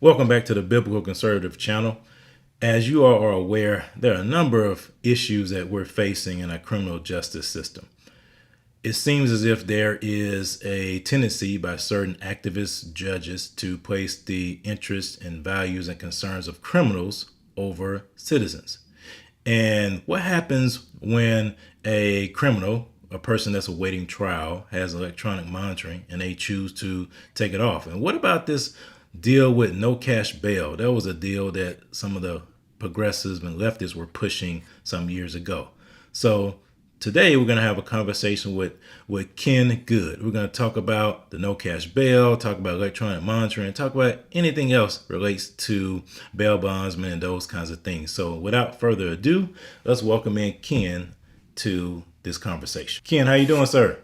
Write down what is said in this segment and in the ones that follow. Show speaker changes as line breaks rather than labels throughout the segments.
Welcome back to the Biblical Conservative channel. As you all are aware, there are a number of issues that we're facing in our criminal justice system. It seems as if there is a tendency by certain activist judges to place the interests and values and concerns of criminals over citizens. And what happens when a criminal, a person that's awaiting trial, has electronic monitoring and they choose to take it off? And what about this deal with no cash bail? That was a deal that some of the progressives and leftists were pushing some years ago. So today we're going to have a conversation with Ken Good. We're going to talk about the no cash bail, talk about electronic monitoring, and talk about anything else relates to bail bondsmen and those kinds of things. So without further ado, let's welcome in Ken to this conversation. Ken, how you doing, sir?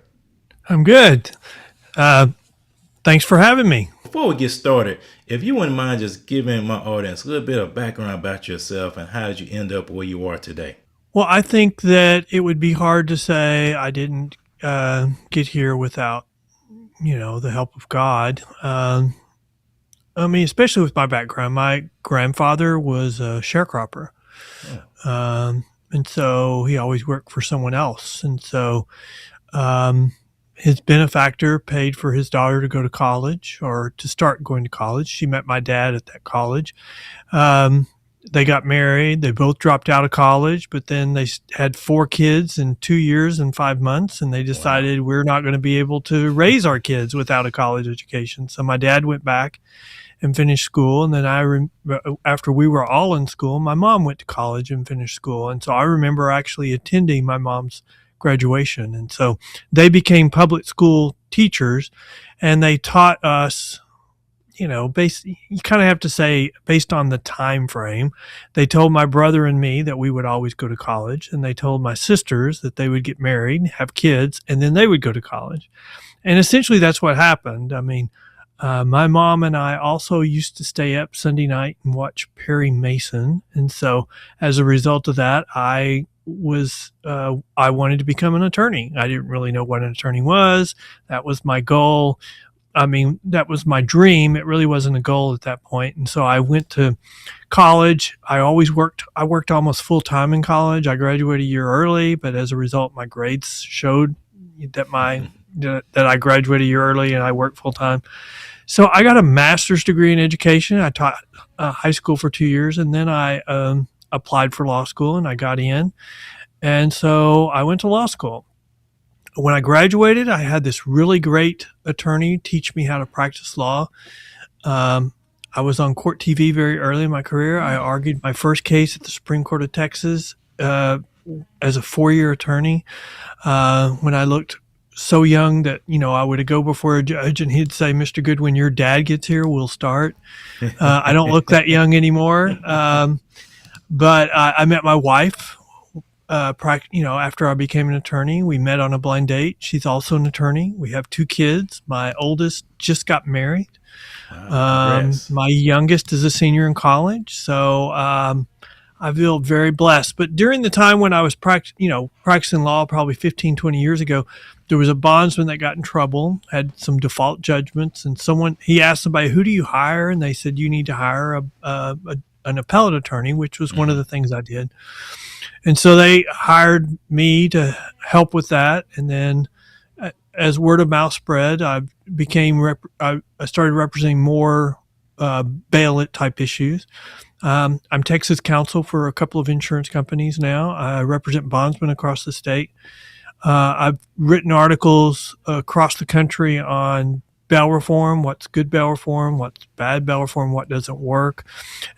I'm good. Thanks for having me.
Before we get started, if you wouldn't mind just giving my audience a little bit of background about yourself and how did you end up where you are today?
Well, I think that it would be hard to say I didn't get here without, the help of God. Especially with my background. My grandfather was a sharecropper. And so he always worked for someone else. And so his benefactor paid for his daughter to go to college or to start going to college. She met my dad at that college. They got married. They both dropped out of college, but then they had 4 kids in 2 years and 5 months, and they decided we're not going to be able to raise our kids without a college education. So my dad went back and finished school, and then after we were all in school, my mom went to college and finished school. And so I remember actually attending my mom's graduation. And so they became public school teachers, and they taught us, you kind of have to say based on the time frame. They told my brother and me that we would always go to college, and they told my sisters that they would get married, have kids, and then they would go to college. And essentially that's what happened. My mom and I also used to stay up Sunday night and watch Perry Mason. And so as a result of that, I wanted to become an attorney. I didn't really know what an attorney was. That was my goal. That was my dream. It really wasn't a goal at that point. And so I went to college. I worked almost full time in college. I graduated a year early, but as a result, my grades showed that I graduated a year early and I worked full time. So I got a master's degree in education. I taught high school for 2 years, and then I applied for law school and I got in. And so I went to law school. When I graduated, I had this really great attorney teach me how to practice law. I was on court TV very early in my career. I argued my first case at the Supreme Court of Texas as a 4-year attorney when I looked so young that, I would go before a judge and he'd say, "Mr. Good, when your dad gets here, we'll start." I don't look that young anymore. But I met my wife, after I became an attorney. We met on a blind date. She's also an attorney. We have 2 kids. My oldest just got married. My youngest is a senior in college. So I feel very blessed. But during the time when I was practicing law, probably 15, 20 years ago, there was a bondsman that got in trouble, had some default judgments, and he asked somebody, "Who do you hire?" And they said, "You need to hire an appellate attorney," which was one of the things I did. And so they hired me to help with that. And then as word of mouth spread, I started representing more bail type issues. I'm Texas counsel for a couple of insurance companies now. I represent bondsmen across the state. I've written articles across the country on bail reform, what's good bail reform, what's bad bail reform, what doesn't work.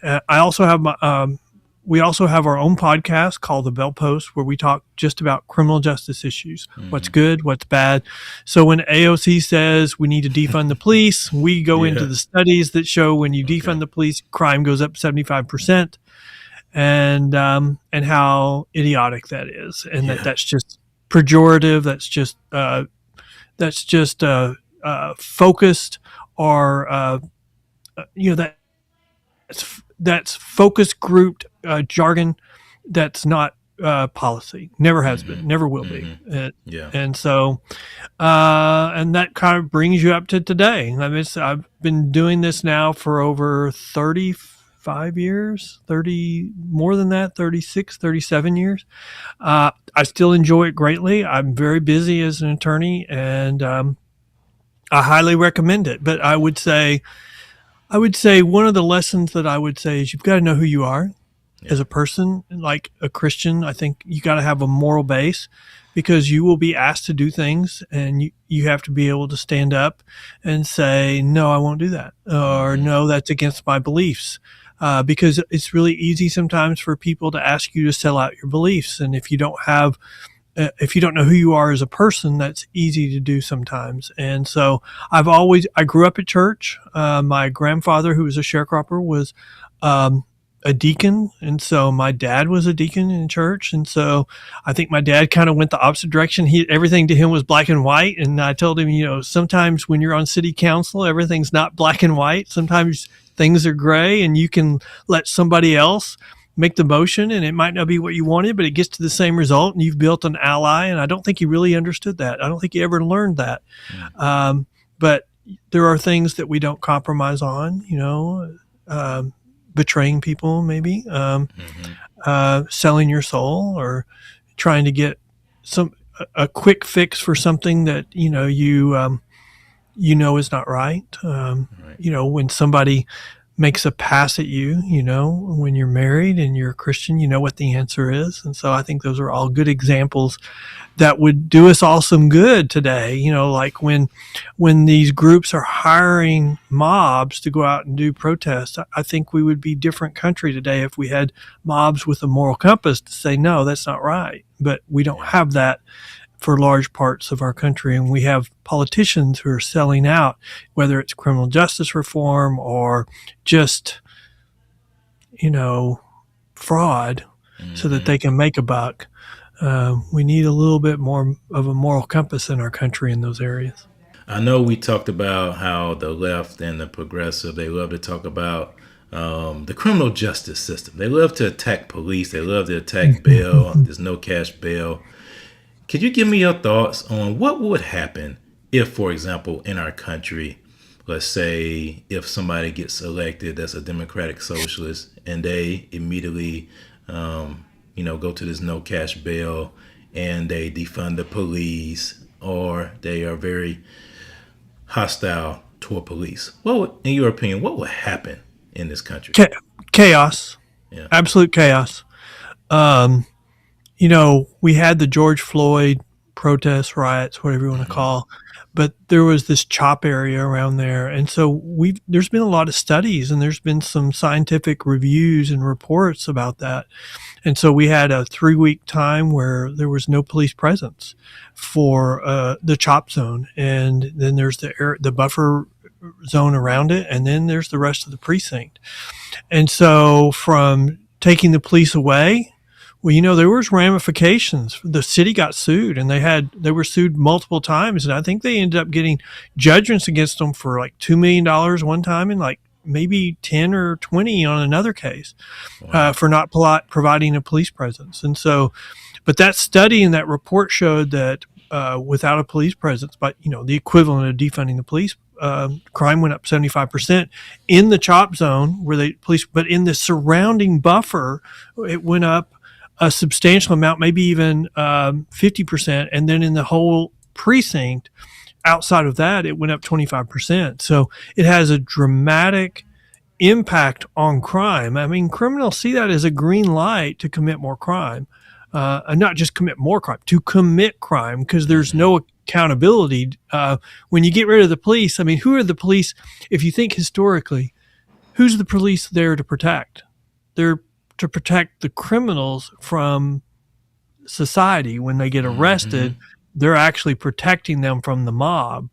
We also have our own podcast called The Bail Post, where we talk just about criminal justice issues, what's good, what's bad. So when AOC says we need to defund the police, we go into the studies that show when you defund the police, crime goes up 75%, and how idiotic that is, and that's just pejorative. That's just focused, or that's focus grouped jargon that's not policy. Never has
Mm-hmm.
been. Never will be.
Mm-hmm. Yeah.
And so, and that kind of brings you up to today. I mean, I've been doing this now for over 35 years, 30, more than that, 36, 37 years. I still enjoy it greatly. I'm very busy as an attorney, and I highly recommend it. But I would say one of the lessons that I would say is you've got to know who you are
Yeah.
as a person, like a Christian. I think you got to have a moral base because you will be asked to do things, and you have to be able to stand up and say, no, I won't do that. Or
Mm-hmm.
no, that's against my beliefs. Because it's really easy sometimes for people to ask you to sell out your beliefs. And if you don't know who you are as a person, that's easy to do sometimes. And so I grew up at church. My grandfather, who was a sharecropper, was um, a deacon. And so my dad was a deacon in church. And so I think my dad kind of went the opposite direction. Everything to him was black and white. And I told him, sometimes when you're on city council, everything's not black and white. Sometimes things are gray, and you can let somebody else make the motion, and it might not be what you wanted, but it gets to the same result, and you've built an ally. And I don't think he really understood that. I don't think he ever learned that. But there are things that we don't compromise on, betraying people, maybe,
Mm-hmm.
selling your soul, or trying to get a quick fix for something that is not right.
Right.
When somebody makes a pass at you, when you're married and you're a Christian, you know what the answer is. And so I think those are all good examples that would do us all some good today. Like when these groups are hiring mobs to go out and do protests, I think we would be a different country today if we had mobs with a moral compass to say, no, that's not right. But we don't
Yeah.
have that for large parts of our country. And we have politicians who are selling out, whether it's criminal justice reform or just, fraud, so that
Mm-hmm.
they can make a buck. We need a little bit more of a moral compass in our country in those areas.
I know we talked about how the left and the progressive, they love to talk about the criminal justice system. They love to attack police. They love to attack bail. There's no cash bail. Could you give me your thoughts on what would happen if, for example, in our country, let's say if somebody gets elected as a democratic socialist and they immediately, go to this no cash bail and they defund the police or they are very hostile toward police. In your opinion, what would happen in this country?
Chaos,
Yeah.
absolute chaos. Um, we had the George Floyd protests, riots, whatever you want to
Mm-hmm.
call, but there was this CHOP area around there. And so there's been a lot of studies, and there's been some scientific reviews and reports about that. And so we had a 3-week time where there was no police presence for the CHOP zone. And then there's the buffer zone around it. And then there's the rest of the precinct. And so from taking the police away, well, there was ramifications. The city got sued, and they were sued multiple times, and I think they ended up getting judgments against them for like $2 million one time, and like maybe 10 or 20 on another case
Wow.
for not providing a police presence. And so, but that study and that report showed that without a police presence, but the equivalent of defunding the police, crime went up 75% in the CHOP zone where they police, but in the surrounding buffer, it went up a substantial amount, maybe even 50%. And then in the whole precinct, outside of that, it went up 25%. So it has a dramatic impact on crime. I mean, criminals see that as a green light to commit more crime, and not just commit more crime, to commit crime, because there's
Mm-hmm.
no accountability. When you get rid of the police, I mean, who are the police? If you think historically, who's the police there to protect? They're to protect the criminals from society. When they get
Mm-hmm.
arrested, they're actually protecting them from the mob.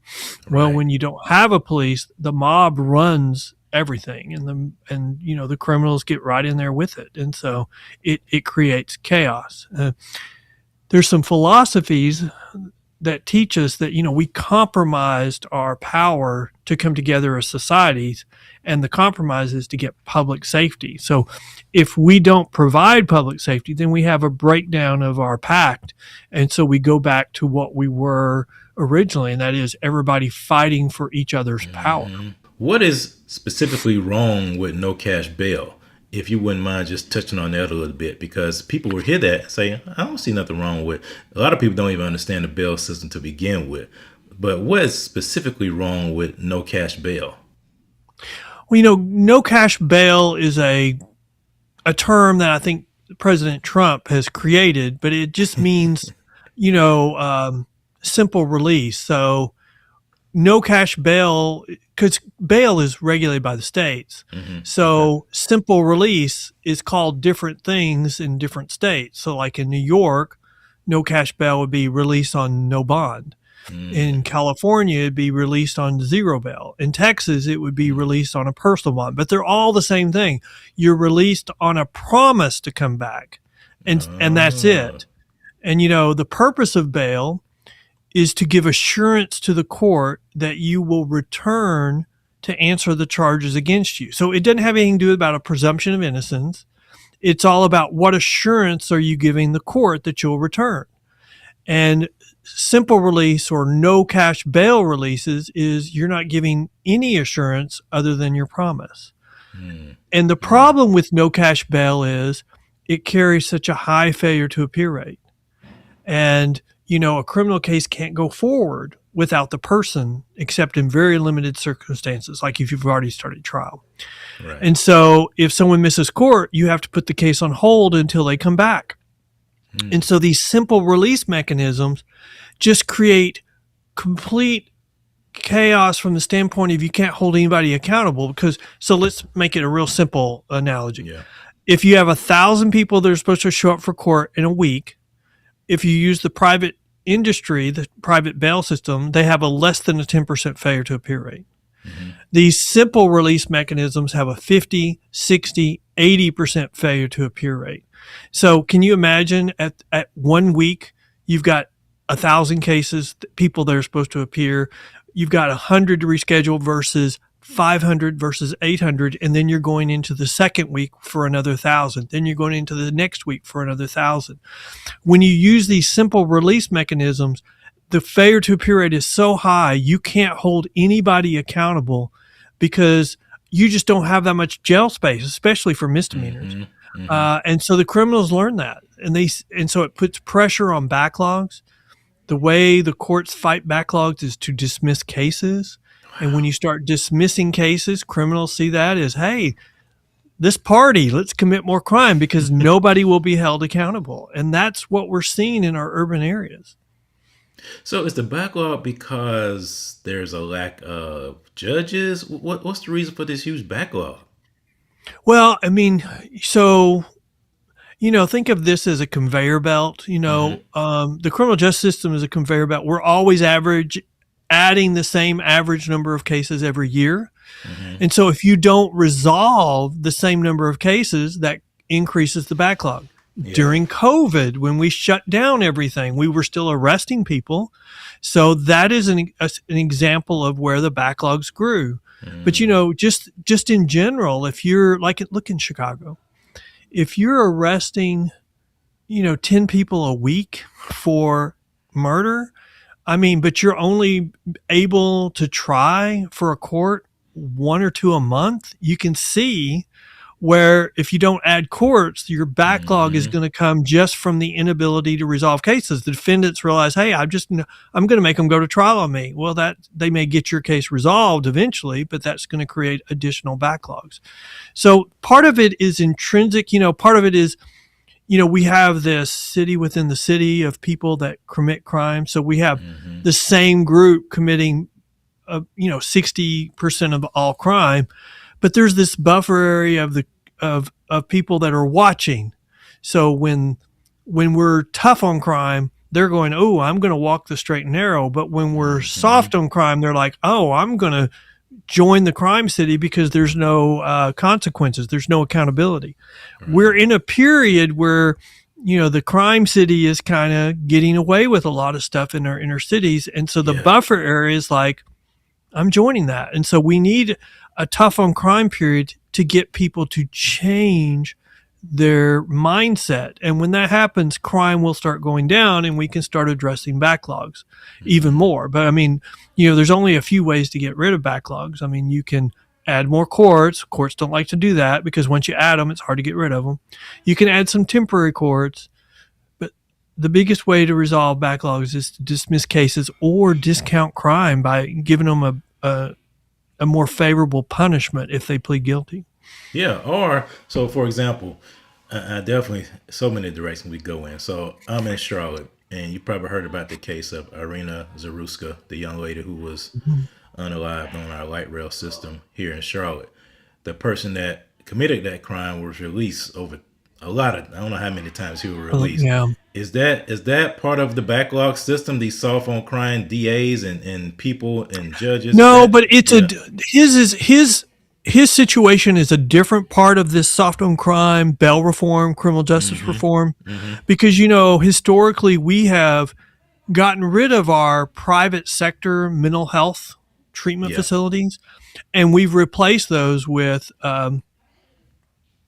Well,
Right.
when you don't have a police, the mob runs everything, and the criminals get right in there with it, and so it creates chaos. There's some philosophies that teach us that, we compromised our power to come together as societies, and the compromise is to get public safety. So if we don't provide public safety, then we have a breakdown of our pact. And so we go back to what we were originally, and that is everybody fighting for each other's power.
What is specifically wrong with no cash bail? If you wouldn't mind just touching on that a little bit, because people will hear that and say, I don't see nothing wrong with it. A lot of people don't even understand the bail system to begin with. But what is specifically wrong with no cash bail?
Well, no cash bail is a term that I think President Trump has created, but it just means, simple release. So no cash bail, because bail is regulated by the states. So simple release is called different things in different states. So like in New York, no cash bail would be released on no bond. In California, it'd be released on zero bail. In Texas, it would be released on a personal bond. But they're all the same thing. You're released on a promise to come back, and that's it. And, the purpose of bail is to give assurance to the court that you will return to answer the charges against you. So it doesn't have anything to do about a presumption of innocence. It's all about what assurance are you giving the court that you'll return. And simple release or no cash bail releases is you're not giving any assurance other than your promise. And the problem with no cash bail is it carries such a high failure to appear rate. And, a criminal case can't go forward without the person, except in very limited circumstances, like if you've already started trial.
Right.
And so if someone misses court, you have to put the case on hold until they come back. And so these simple release mechanisms just create complete chaos from the standpoint of you can't hold anybody accountable. So let's make it a real simple analogy.
Yeah.
If you have 1,000 people that are supposed to show up for court in a week, if you use the private industry, the private bail system, they have a less than a 10% failure to appear rate. These simple release mechanisms have a 50, 60, 80% failure to appear rate. So can you imagine at 1 week, you've got 1,000 cases, people that are supposed to appear. You've got 100 to reschedule versus 500 versus 800. And then you're going into the second week for another 1,000. Then you're going into the next week for another 1,000. When you use these simple release mechanisms, the failure to appear rate is so high, you can't hold anybody accountable because you just don't have that much jail space, especially for misdemeanors. And so the criminals learn that, and so it puts pressure on backlogs. The way the courts fight backlogs is to dismiss cases. And when you start dismissing cases, criminals see that as, hey, this party, let's commit more crime because nobody will be held accountable. And that's what we're seeing in our urban areas.
So is the backlog because there's a lack of judges? What's the reason for this huge backlog?
Well, I mean, so, think of this as a conveyor belt. The criminal justice system is a conveyor belt. We're always adding the same average number of cases every year. And so if you don't resolve the same number of cases, that increases the backlog. Yeah. During COVID, when we shut down everything, we were still arresting people. So that is an example of where the backlogs grew. But, just in general, if you're look in Chicago, if you're arresting, 10 people a week for murder, but you're only able to try for a court 1 or 2 a month, you can see where if you don't add courts, your backlog is going to come just from the inability to resolve cases. The defendants realize, hey, I'm going to make them go to trial on me. Well, that they may get your case resolved eventually, but that's going to create additional backlogs. So part of it is intrinsic, part of it is, we have this city within the city of people that commit crime. So we have the same group committing, 60% of all crime. But there's this buffer area of people that are watching. So when we're tough on crime, they're going, oh, I'm going to walk the straight and narrow. But when we're soft on crime, they're like, oh, I'm going to join the crime city because there's no consequences. There's no accountability. Right. We're in a period where, the crime city is kind of getting away with a lot of stuff in our inner cities. And so the
Yeah.
buffer area is like, I'm joining that. And so we need a tough on crime period to get people to change their mindset. And when that happens, crime will start going down and we can start addressing backlogs even more. But I mean, there's only a few ways to get rid of backlogs. I mean, you can add more courts. Courts don't like to do that because once you add them, it's hard to get rid of them. You can add some temporary courts. But the biggest way to resolve backlogs is to dismiss cases or discount crime by giving them a more favorable punishment if they plead guilty.
Yeah. Or so, for example, I definitely so many directions we go in. So I'm in Charlotte, and you probably heard about the case of Irina Zaruska, the young lady who was unalived on our light rail system here in Charlotte. The person that committed that crime was released over a lot of, I don't know how many times he was released.
Yeah.
Is that part of the backlog system? These soft on crime DAs and people and judges.
No,
That
but it's
yeah.
his situation is a different part of this soft on crime, bail reform, criminal justice reform, because historically we have gotten rid of our private sector mental health treatment
Yeah.
facilities, and we've replaced those with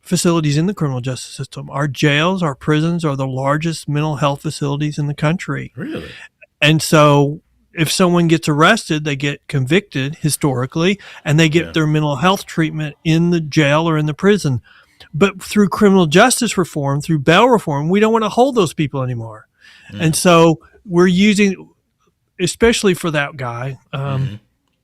facilities in the criminal justice system. Our jails, our prisons are the largest mental health facilities in the country.
Really?
And so if someone gets arrested, they get convicted historically, and they get
Yeah.
their mental health treatment in the jail or in the prison. But through criminal justice reform, through bail reform, we don't want to hold those people anymore. And so we're using, especially for that guy,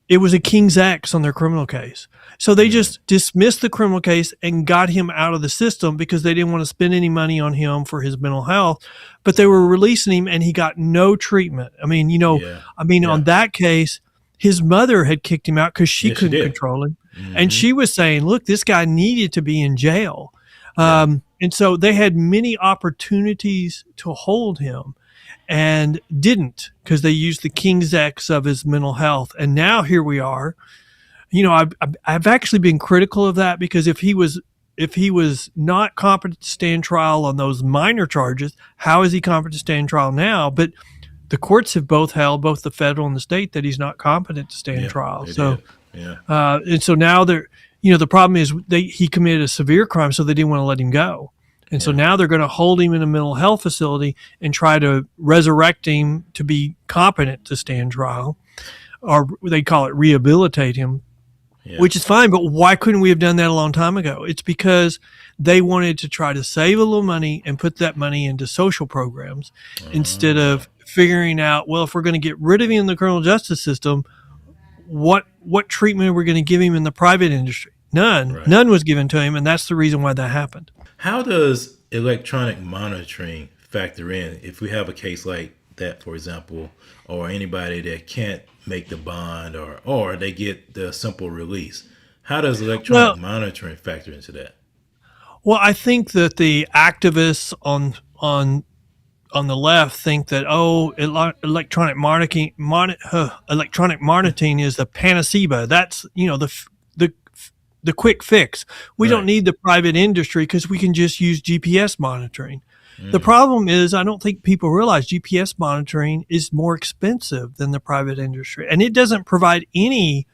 it was a King's X on their criminal case. So they just dismissed the criminal case and got him out of the system because they didn't want to spend any money on him for his mental health. But they were releasing him and he got no treatment. I mean,
Yeah. Yeah.
on that case, his mother had kicked him out because she
Yes, she
couldn't
did.
control him. And she was saying, look, this guy needed to be in jail. And so they had many opportunities to hold him and didn't because they used the King's X of his mental health. And now here we are. I've actually been critical of that because if he was not competent to stand trial on those minor charges, how is he competent to stand trial now? But the courts have both held, both the federal and the state, that he's not competent to stand
Yeah,
trial.
they
So,
did. Yeah.
and so now the problem is he committed a severe crime, so they didn't want to let him go. And so now they're going to hold him in a mental health facility and try to resurrect him to be competent to stand trial, or they call it rehabilitate him.
Yeah.
Which is fine, but why couldn't we have done that a long time ago? It's because they wanted to try to save a little money and put that money into social programs instead of figuring out, well, if we're going to get rid of him in the criminal justice system, what treatment are we going to give him in the private industry? None.
Right.
None was given to him, and that's the reason why that happened.
How does electronic monitoring factor in if we have a case like that, for example, or anybody that can't make the bond or they get the simple release? How does electronic monitoring factor into that?
Well, I think that the activists on the left think that electronic monitoring is the panacea. That's the quick fix. We don't need the private industry because we can just use GPS monitoring. The problem is I don't think people realize GPS monitoring is more expensive than the private industry, and it doesn't provide any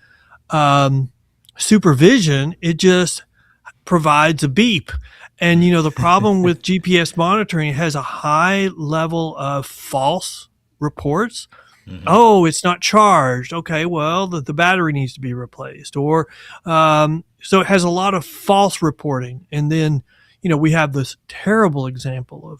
supervision. It just provides a beep. And, the problem with GPS monitoring, it has a high level of false reports. Oh, it's not charged. Okay, well, the battery needs to be replaced. Or so it has a lot of false reporting. And then, we have this terrible example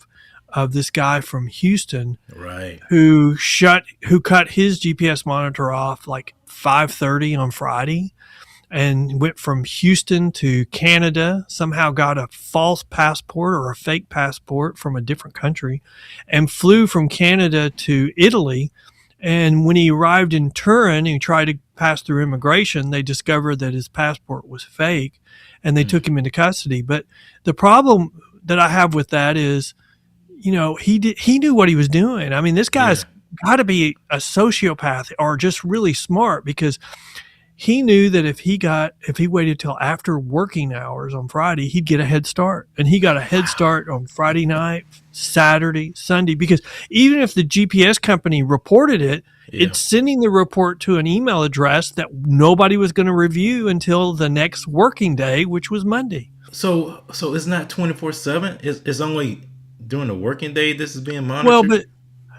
of this guy from Houston
Right.
who cut his GPS monitor off like 5:30 on Friday and went from Houston to Canada, somehow got a false passport or a fake passport from a different country, and flew from Canada to Italy. And when he arrived in Turin and he tried to pass through immigration, they discovered that his passport was fake and they took him into custody. But the problem that I have with that is, he knew what he was doing. I mean, this guy's got to be a sociopath or just really smart because he knew that if he waited till after working hours on Friday, he'd get a head start. And he got a head start on Friday night, Saturday, Sunday, because even if the GPS company reported it,
Yeah.
it's sending the report to an email address that nobody was going to review until the next working day, which was Monday.
So it's not 24/7. It's only during the working day this is being
Well,
monitored.
but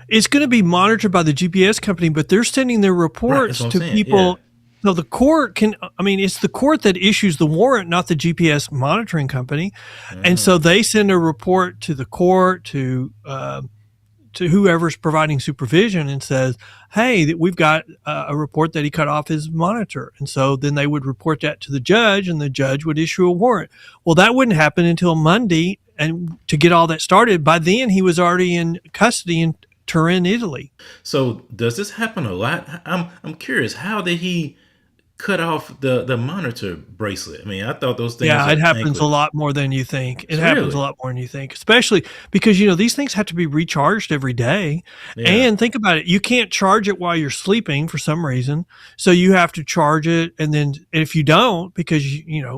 it's going to be monitored by the GPS company, but they're sending their
Right. That's
reports
what I'm
to
saying. Yeah.
people. So the court can, I mean, it's the court that issues the warrant, not the GPS monitoring company. And so
Uh,
they send a report to the court, to whoever's providing supervision, and says, hey, we've got a report that he cut off his monitor. And so then they would report that to the judge, and the judge would issue a warrant. Well, that wouldn't happen until Monday. And to get all that started, by then he was already in custody in Turin, Italy.
so does this happen a lot? I'm curious. How did he cut off the monitor bracelet? I mean, I thought those things
Yeah,
are
it happens a
anklets.
lot more than you think. It
So
happens a
really,
lot more than you think, especially because, these things have to be recharged every day.
yeah.
And think about it, you can't charge it while you're sleeping for some reason. So you have to charge it. And then if you don't, because,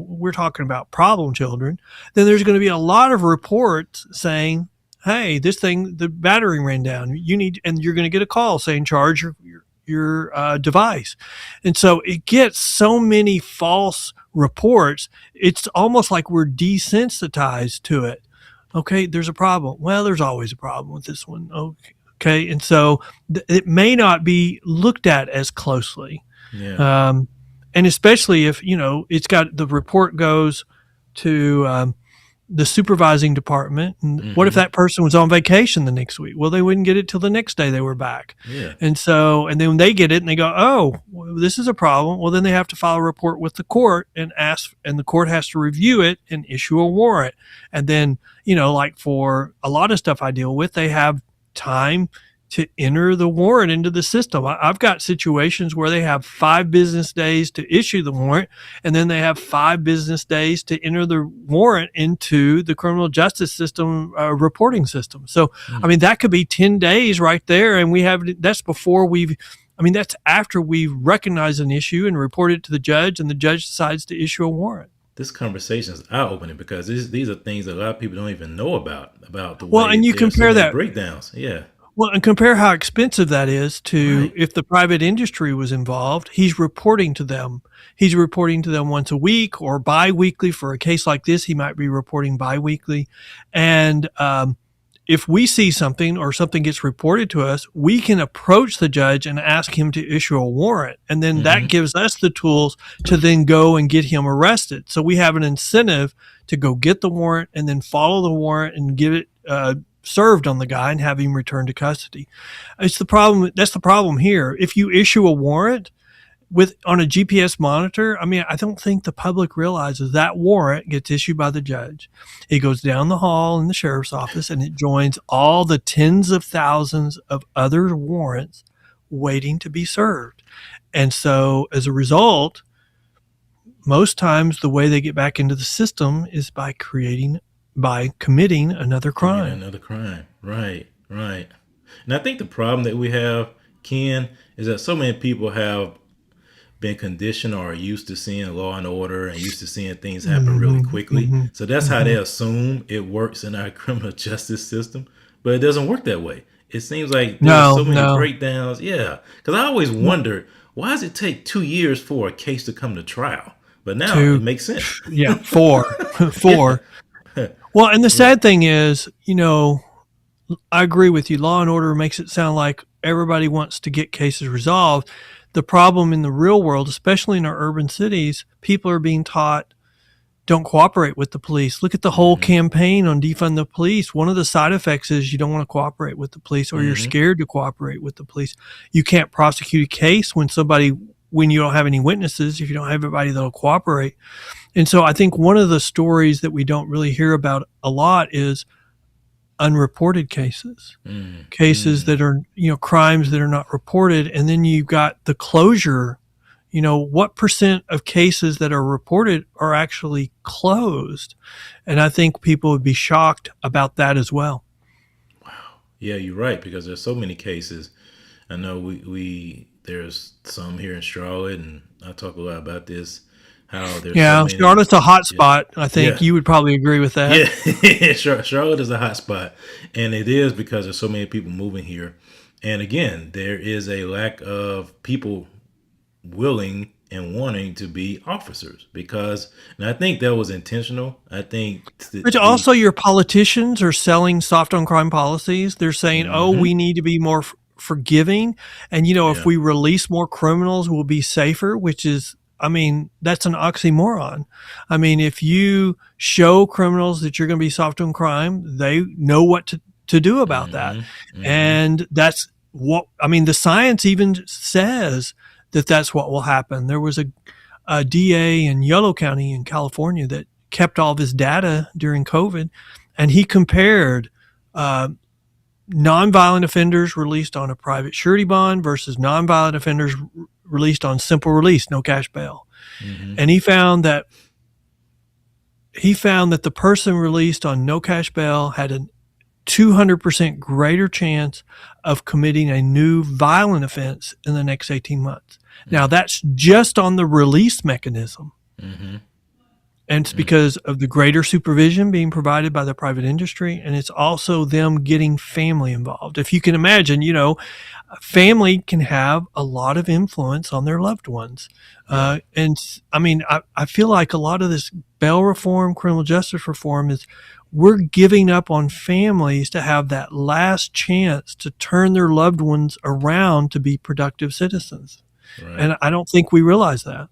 we're talking about problem children, then there's going to be a lot of reports saying, hey, this thing, the battery ran down. And you're going to get a call saying charge your device. And so it gets so many false reports. It's almost like we're desensitized to it. Okay, there's a problem. Well, there's always a problem with this one. Okay. And so it may not be looked at as closely.
Yeah.
Um, and especially if, it's got the report goes to the supervising department. And what if
Hmm.
that person was on vacation the next week? Well, they wouldn't get it till the next day they were back.
Yeah.
And so, and then when they get it and they go, oh, well, this is a problem. Well, then they have to file a report with the court and ask, and the court has to review it and issue a warrant. And then, like for a lot of stuff I deal with, they have time to enter the warrant into the system. I've got situations where they have 5 business days to issue the warrant, and then they have 5 business days to enter the warrant into the criminal justice system reporting system. So, I
Mm.
mean, that could be 10 days right there. And that's after we recognize an issue and report it to the judge, and the judge decides to issue a warrant.
This conversation is eye opening because these are things that a lot of people don't even know about the
Well,
way
and you
there are so
compare
many
that.
breakdowns. Yeah.
Well, and compare how expensive that is to
Right.
if the private industry was involved. He's reporting to them. He's reporting to them once a week or biweekly. For a case like this, he might be reporting biweekly. And if we see something or something gets reported to us, we can approach the judge and ask him to issue a warrant. And then that
Hmm.
gives us the tools to then go and get him arrested. So we have an incentive to go get the warrant and then follow the warrant and give it served on the guy and have him returned to custody. It's the problem. That's the problem here. If you issue a warrant on a GPS monitor, I mean, I don't think the public realizes that warrant gets issued by the judge. It goes down the hall in the sheriff's office and it joins all the tens of thousands of other warrants waiting to be served. And so as a result, most times the way they get back into the system is by committing another
Commit
crime.
another crime. Right. Right. And I think the problem that we have, Ken, is that so many people have been conditioned or are used to seeing law and order and used to seeing things happen really
Hmm.
quickly.
Hmm.
So that's how
Hmm.
they assume it works in our criminal justice system. But it doesn't work that way. It seems like there's
No,
so many
no.
breakdowns. Yeah. Because I always wondered, why does it take 2 years for a case to come to trial? But now it
Two,
makes sense.
yeah, four,
Yeah.
four. Well, and the
Yeah.
sad thing is, I agree with you. Law and order makes it sound like everybody wants to get cases resolved. The problem in the real world, especially in our urban cities, people are being taught don't cooperate with the police. Look at the whole
Hmm.
campaign on defund the police. One of the side effects is you don't want to cooperate with the police or you're
Hmm.
scared to cooperate with the police. You can't prosecute a case when you don't have any witnesses, if you don't have everybody that'll cooperate. And so I think one of the stories that we don't really hear about a lot is unreported cases, cases
Hmm.
that are, crimes that are not reported. And then you've got the closure. What percent of cases that are reported are actually closed? And I think people would be shocked about that as well.
Yeah, you're right because there's so many cases. I know we there's some here in Charlotte, and I talk a lot about this. How there's so
Yeah,
many.
Charlotte's a hot
Yeah,
spot. I think
yeah,
you would probably agree with that.
yeah. Charlotte is a hot spot, and it is because there's so many people moving here. And again, there is a lack of people willing and wanting to be officers because, and I think that was intentional. I think
But
the
also, your politicians are selling soft on crime policies. They're saying, "Oh, we
hmm
need to be more forgiving, and if
yeah,
we release more criminals, we'll be safer." Which is, I mean, that's an oxymoron. I mean, if you show criminals that you're going to be soft on crime, they know what to do about that,
hmm hmm
and that's what I mean. The science even says that that's what will happen. There was a DA in Yolo County in California that kept all of his data during COVID, and he compared uh, nonviolent offenders released on a private surety bond versus nonviolent offenders released on simple release, no cash bail.
hmm
And he found that the person released on no cash bail had a 200% greater chance of committing a new violent offense in the next 18 months. Now, that's just on the release mechanism.
hmm
And it's because of the greater supervision being provided by the private industry. And it's also them getting family involved. If you can imagine, a family can have a lot of influence on their loved ones.
yeah,
And I mean, I feel like a lot of this bail reform, criminal justice reform is we're giving up on families to have that last chance to turn their loved ones around to be productive citizens.
right.
And I don't think we realize that.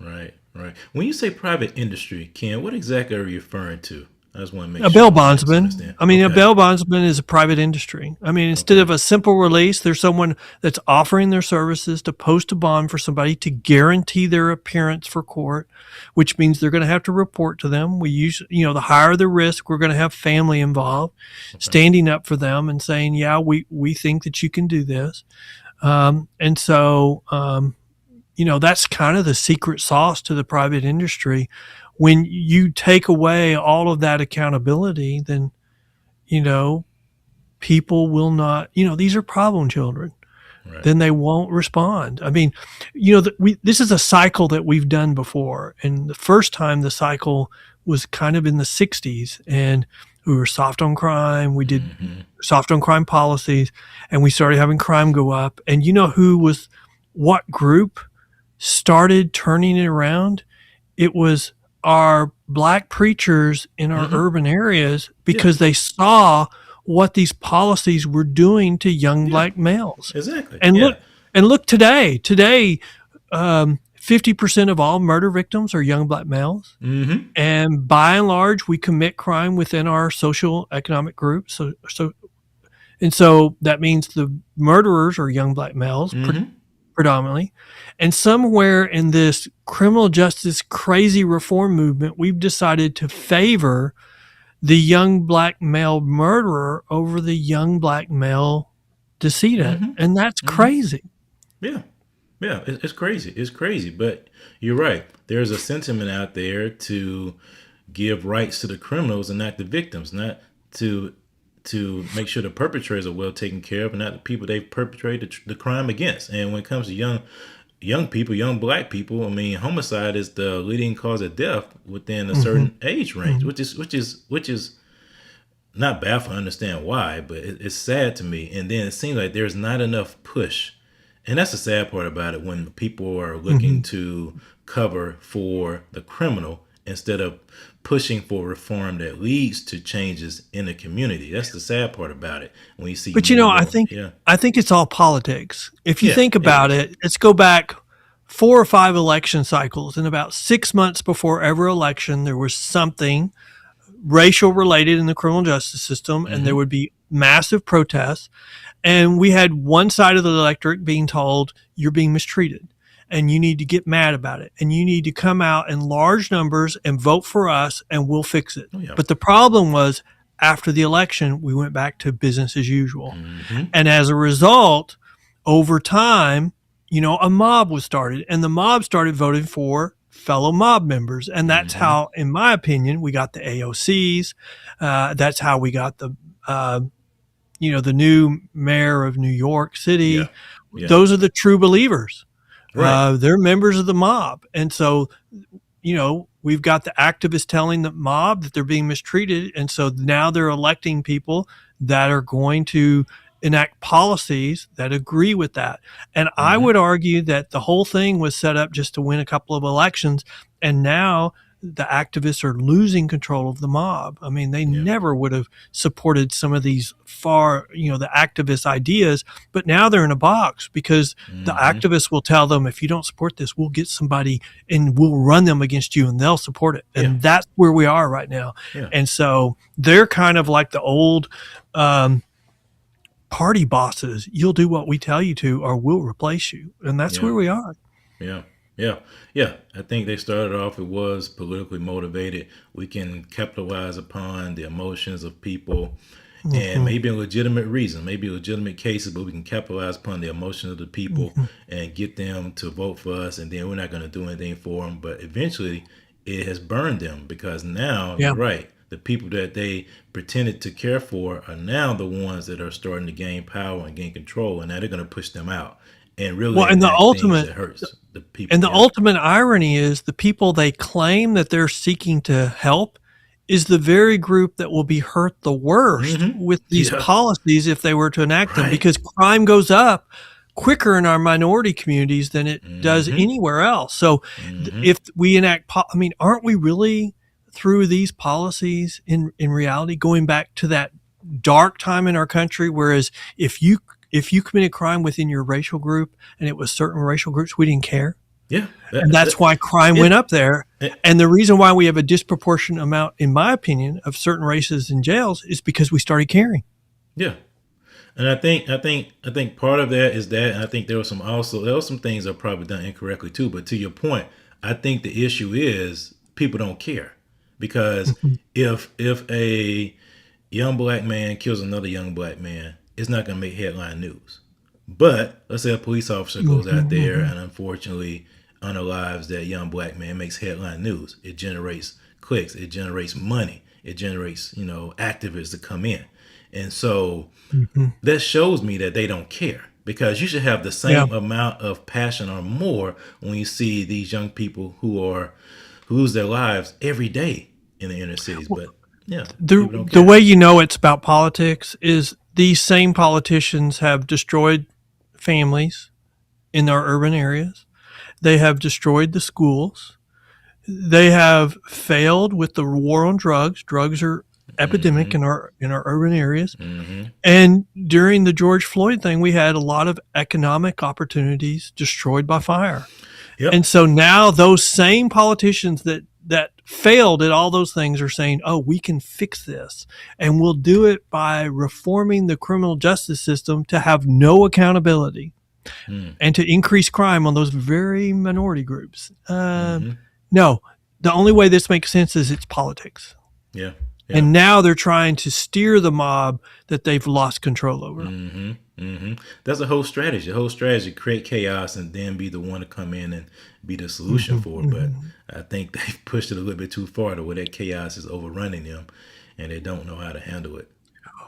Right, right. When you say private industry, Ken, what exactly are you referring to? I just want to make
A
sure
bail
I'm
bondsman.
understand.
I mean, a
Okay,
bail bondsman is a private industry. I mean, instead
okay,
of a simple release, there's someone that's offering their services to post a bond for somebody to guarantee their appearance for court, which means they're going to have to report to them. We use, the higher the risk, we're going to have family involved,
okay.
standing up for them and saying, yeah, we think that you can do this. And so, that's kind of the secret sauce to the private industry. When you take away all of that accountability, then, you know, people will not, these are problem children.
Right.
Then they won't respond. I mean, this is a cycle that we've done before. And the first time the cycle was kind of in the 60s, and we were soft on crime. We did
hmm
soft on crime policies, and we started having crime go up. And what group started turning it around? It was our black preachers in our
hmm
urban areas,
Yeah,
because they saw what these policies were doing to young
yeah,
black males.
exactly.
And
Yeah.
look today. Today, 50% of all murder victims are young black males.
hmm
And by and large, we commit crime within our social economic group. So that means the murderers are young black males
hmm
predominantly. And somewhere in this criminal justice crazy reform movement, we've decided to favor the young black male murderer over the young black male decedent.
hmm
And that's
hmm
crazy.
Yeah. Yeah. It's crazy. It's crazy. But you're right. There's a sentiment out there to give rights to the criminals and not the victims, not to make sure the perpetrators are well taken care of and not the people they've perpetrated the crime against. And when it comes to young people, young black people, I mean, homicide is the leading cause of death within a
Hmm.
certain age range,
Hmm.
which is not baffling. I understand why, but it's sad to me. And then it seems like there's not enough push, and that's the sad part about it. When people are looking
Hmm.
to cover for the criminal instead of pushing for reform that leads to changes in the community. That's the sad part about it. When you see
But
more and
I
more,
think
yeah,
I think it's all politics. If you
yeah,
think
it
about
is.
it, let's go back 4 or 5 election cycles. And about 6 months before every election, there was something racial related in the criminal justice system, and there
Mm-hmm.
would be massive protests. And we had one side of the electorate being told, you're being mistreated and you need to get mad about it. And you need to come out in large numbers and vote for us and we'll fix it.
Oh yeah.
But the problem was, after the election, we went back to business as usual.
Mm-hmm.
And as a result, over time, a mob was started, and the mob started voting for fellow mob members. And that's
Mm-hmm.
how, in my opinion, we got the AOCs. That's how we got the new mayor of New York
Yeah.
City.
Yeah.
those are the true believers.
Right.
They're members of the mob. And so, we've got the activists telling the mob that they're being mistreated. And so now they're electing people that are going to enact policies that agree with that. And I
Mm-hmm.
would argue that the whole thing was set up just to win a couple of elections. And now the activists are losing control of the mob. I mean, they
Yeah.
never would have supported some of these the activist ideas, but now they're in a box because the
Mm-hmm.
activists will tell them, if you don't support this, we'll get somebody and we'll run them against you and they'll support it.
Yeah.
And that's where we are right now.
Yeah.
And so they're kind of like the old party bosses. You'll do what we tell you to, or we'll replace you. And that's
Yeah.
where we are.
Yeah. Yeah. Yeah. I think they started off, it was politically motivated. We can capitalize upon the emotions of people and maybe a legitimate reason, maybe legitimate cases, but we can capitalize upon the emotions of the people and get them to vote for us. And then we're not going to do anything for them. But eventually it has burned them because now
Yeah.
you're right. The people that they pretended to care for are now the ones that are starting to gain power and gain control. And now they're going to push them out and really
Well, and the
enact things
ultimate
that hurts the people.
And the
Yeah.
ultimate irony is the people they claim that they're seeking to help is the very group that will be hurt the worst
Mm-hmm.
with these
Yeah.
policies if they were to enact them,
Right.
because crime goes up quicker in our minority communities than it does
Mm-hmm.
anywhere else. So
Mm-hmm.
if we enact, I mean, aren't we really through these policies in reality going back to that dark time in our country? Whereas if you committed crime within your racial group and it was certain racial groups, we didn't care.
Yeah.
And that's why crime
yeah.
went up there.
Eh,
And the reason why we have a disproportionate amount, in my opinion, of certain races in jails is because we started caring.
yeah. And I think part of that is that, and I think there were some things that are probably done incorrectly too. But to your point, I think the issue is people don't care because if a young black man kills another young black man, it's not going to make headline news. But let's say a police officer goes out there and unfortunately unalives that young black man, makes headline news. It generates clicks, it generates money, it generates activists to come in, and so that shows me that they don't care because you should have the
Yeah.
same amount of passion or more when you see these young people who lose their lives every day in the inner cities. But yeah, people don't
The
care.
way you know it's about politics is these same politicians have destroyed families in our urban areas. They have destroyed the schools. They have failed with the war on drugs. Drugs are epidemic in our urban areas.
Mm-hmm.
And during the George Floyd thing, we had a lot of economic opportunities destroyed by fire.
Yep.
And so now those same politicians that failed at all those things are saying, "Oh, we can fix this, and we'll do it by reforming the criminal justice system to have no accountability and to increase crime on those very minority groups." No, the only way this makes sense is it's politics.
Yeah. Yeah.
And now they're trying to steer the mob that they've lost control over.
That's a whole strategy. The whole strategy: create chaos and then be the one to come in and be the solution for it. But I think they've pushed it a little bit too far to where that chaos is overrunning them, and they don't know how to handle it.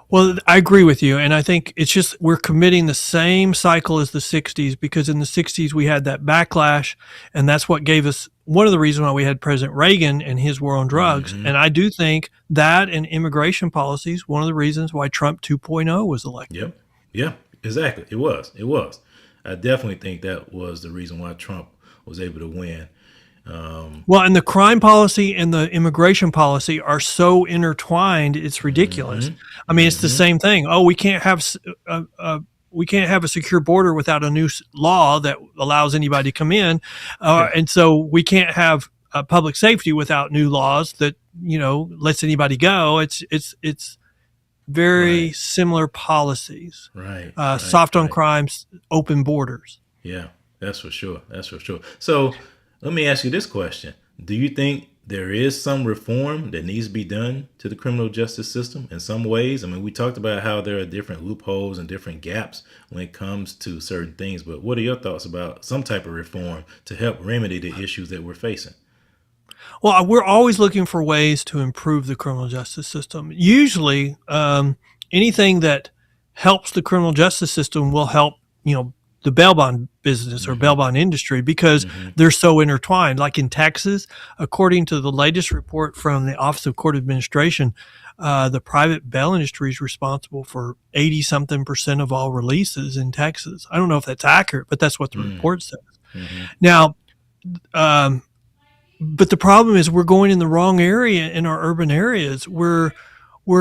Well, I agree with you. And I think it's just we're committing the same cycle as the 60s, because in the 60s we had that backlash. And that's what gave us one of the reasons why we had President Reagan and his war on drugs. And I do think that and immigration policies, one of the reasons why Trump 2.0 was elected.
Yep. Yeah. Exactly. It was. It was. I definitely think that was the reason why Trump was able to win.
Well, and the crime policy and the immigration policy are so intertwined; it's ridiculous. I mean, it's the same thing. Oh, we can't have a secure border without a new law that allows anybody to come in, and so we can't have public safety without new laws that lets anybody go. It's very
Right.
similar policies.
Right.
Soft on
right.
crimes, open borders.
Yeah, that's for sure. That's for sure. So let me ask you this question. Do you think there is some reform that needs to be done to the criminal justice system in some ways? I mean, we talked about how there are different loopholes and different gaps when it comes to certain things, but what are your thoughts about some type of reform to help remedy the issues that we're facing?
Well, we're always looking for ways to improve the criminal justice system. Usually, anything that helps the criminal justice system will help, the bail bond business or bail bond industry because they're so intertwined. Like in Texas, according to the latest report from the Office of Court Administration, the private bail industry is responsible for 80-something% of all releases in Texas. I don't know if that's accurate, but that's what the report says. Now, but the problem is we're going in the wrong area in our urban areas. We're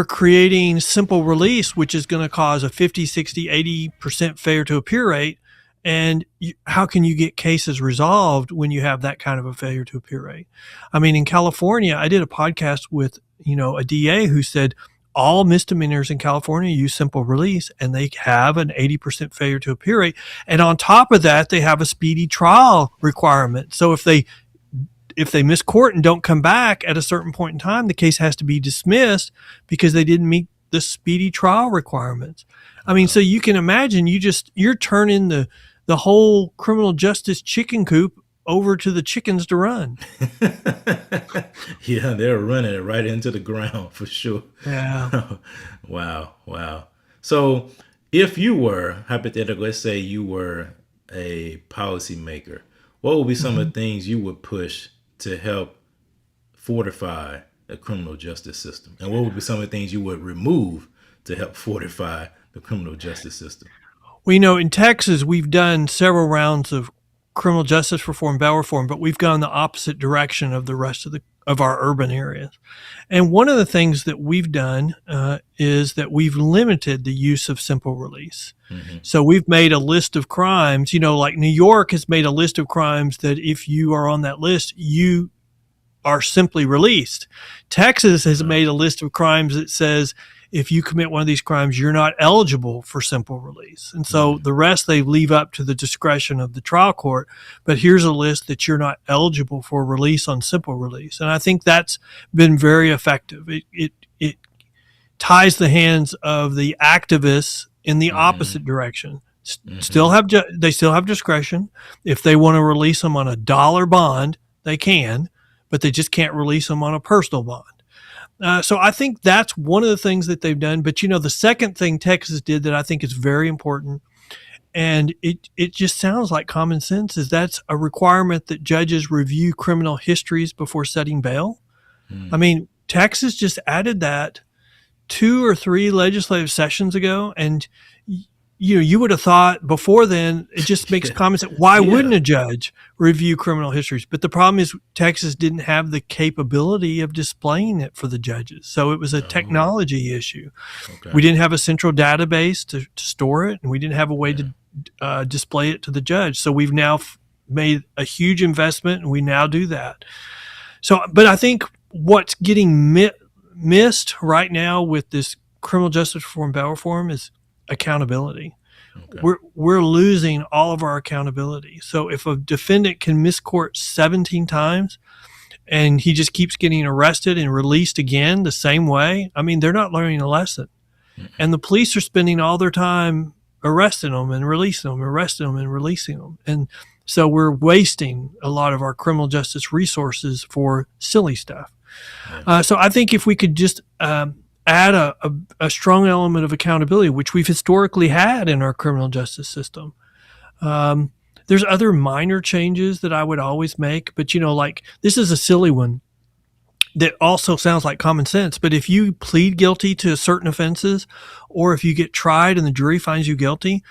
creating simple release, which is going to cause a 50, 60, 80% failure to appear rate. And how can you get cases resolved when you have that kind of a failure to appear rate? I mean, in California, I did a podcast with, a DA who said all misdemeanors in California use simple release and they have an 80% failure to appear rate. And on top of that, they have a speedy trial requirement. So if they miss court and don't come back at a certain point in time, the case has to be dismissed because they didn't meet the speedy trial requirements. I mean, so you can imagine you're turning the whole criminal justice chicken coop over to the chickens to run.
Yeah, they're running it right into the ground for sure.
Yeah.
Wow. So if you were, hypothetically, let's say you were a policymaker, what would be some of the things you would push to help fortify the criminal justice system? And what would be some of the things you would remove to help fortify the criminal justice system?
Well, in Texas, we've done several rounds of criminal justice reform, bail reform, but we've gone the opposite direction of the rest of our urban areas. And one of the things that we've done is that we've limited the use of simple release. So we've made a list of crimes, like New York has made a list of crimes that if you are on that list, you are simply released. Texas has made a list of crimes that says if you commit one of these crimes, you're not eligible for simple release. And so the rest they leave up to the discretion of the trial court. But here's a list that you're not eligible for release on simple release. And I think that's been very effective. It ties the hands of the activists in the opposite direction. They still have discretion. If they want to release them on $1 bond, they can, but they just can't release them on a personal bond. So I think that's one of the things that they've done. But, the second thing Texas did that I think is very important, and it just sounds like common sense, is that's a requirement that judges review criminal histories before setting bail. I mean, Texas just added that 2 or 3 legislative sessions ago, and you would have thought before then, it just makes common sense. Why wouldn't a judge review criminal histories? But the problem is Texas didn't have the capability of displaying it for the judges. So it was a technology issue. Okay. We didn't have a central database to store it, and we didn't have a way to display it to the judge. So we've now made a huge investment, and we now do that. So, but I think what's getting missed right now with this criminal justice reform, bail reform is accountability. Okay. We're losing all of our accountability. So if a defendant can miss court 17 times and he just keeps getting arrested and released again the same way, I mean, they're not learning a lesson. And the police are spending all their time arresting them and releasing them, arresting them and releasing them. And so we're wasting a lot of our criminal justice resources for silly stuff. So I think if we could just add a strong element of accountability, which we've historically had in our criminal justice system. There's other minor changes that I would always make, but like this is a silly one that also sounds like common sense. But if you plead guilty to certain offenses, or if you get tried and the jury finds you guilty,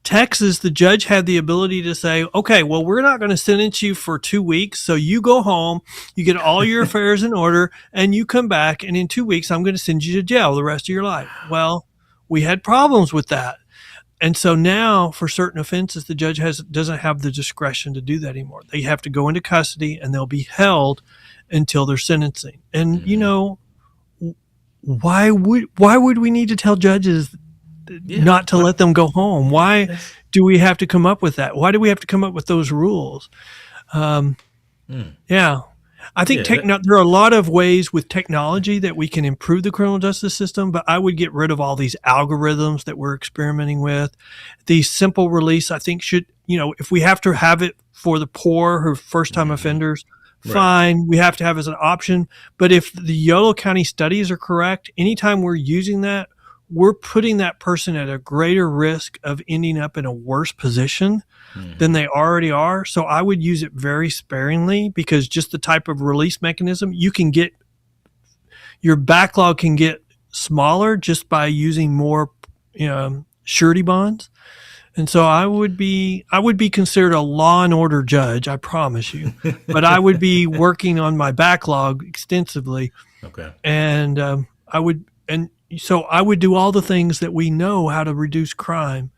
Texas, the judge had the ability to say, okay, well, we're not going to sentence you for 2 weeks. So you go home, you get all your affairs in order, and you come back. And in 2 weeks, I'm going to send you to jail the rest of your life. Well, we had problems with that. And so now for certain offenses, the judge doesn't have the discretion to do that anymore. They have to go into custody and they'll be held until their sentencing. And, why would we need to tell judges not to let them go home? Why do we have to come up with that? Why do we have to come up with those rules? Yeah. I think there are a lot of ways with technology that we can improve the criminal justice system, but I would get rid of all these algorithms that we're experimenting with. The simple release, I think if we have to have it for the poor or first-time offenders, fine, we have to have it as an option. But if the Yolo County studies are correct, anytime we're using that, we're putting that person at a greater risk of ending up in a worse position than they already are. So I would use it very sparingly, because just the type of release mechanism, you can get, your backlog can get smaller just by using more surety bonds. And so I would be considered a law and order judge, I promise you. But I would be working on my backlog extensively.
Okay.
And so I would do all the things that we know how to reduce crime.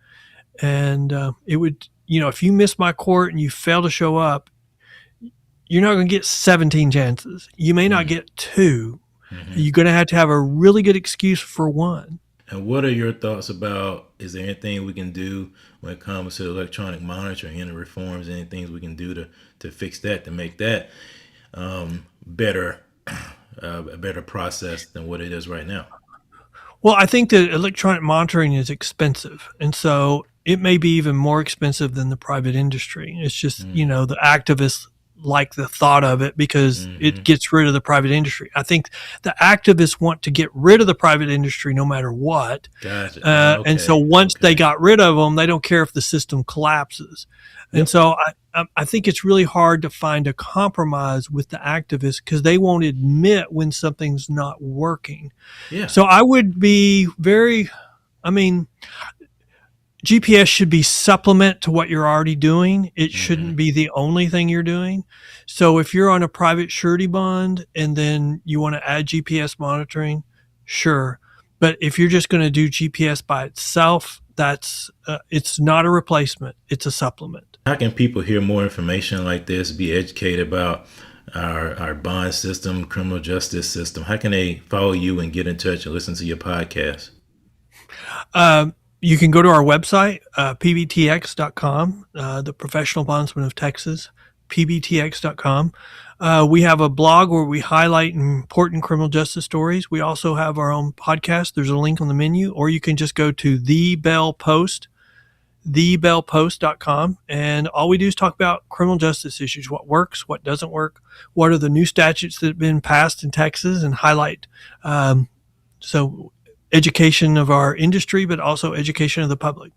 And it would, if you miss my court and you fail to show up, you're not going to get 17 chances. You may not get 2. You're going to have a really good excuse for 1.
And what are your thoughts about, is there anything we can do when it comes to electronic monitoring, any reforms, any things we can do to fix that, to make that better, a better process than what it is right now?
Well, I think that electronic monitoring is expensive. And so it may be even more expensive than the private industry. It's just, the activists like the thought of it because it gets rid of the private industry. I think the activists want to get rid of the private industry no matter what.
Gotcha.
And so once they got rid of them, they don't care if the system collapses. Yep. And so I think it's really hard to find a compromise with the activists because they won't admit when something's not working.
Yeah.
So I would be GPS should be supplement to what you're already doing. It shouldn't be the only thing you're doing. So if you're on a private surety bond and then you want to add GPS monitoring, sure. But if you're just going to do GPS by itself, it's not a replacement. It's a supplement.
How can people hear more information like this, be educated about our bond system, criminal justice system? How can they follow you and get in touch and listen to your podcast?
You can go to our website, pbtx.com, the Professional Bondsmen of Texas, pbtx.com. We have a blog where we highlight important criminal justice stories. We also have our own podcast. There's a link on the menu, or you can just go to thebellpost.com. And all we do is talk about criminal justice issues, what works, what doesn't work, what are the new statutes that have been passed in Texas, and highlight. So education of our industry, but also education of the public.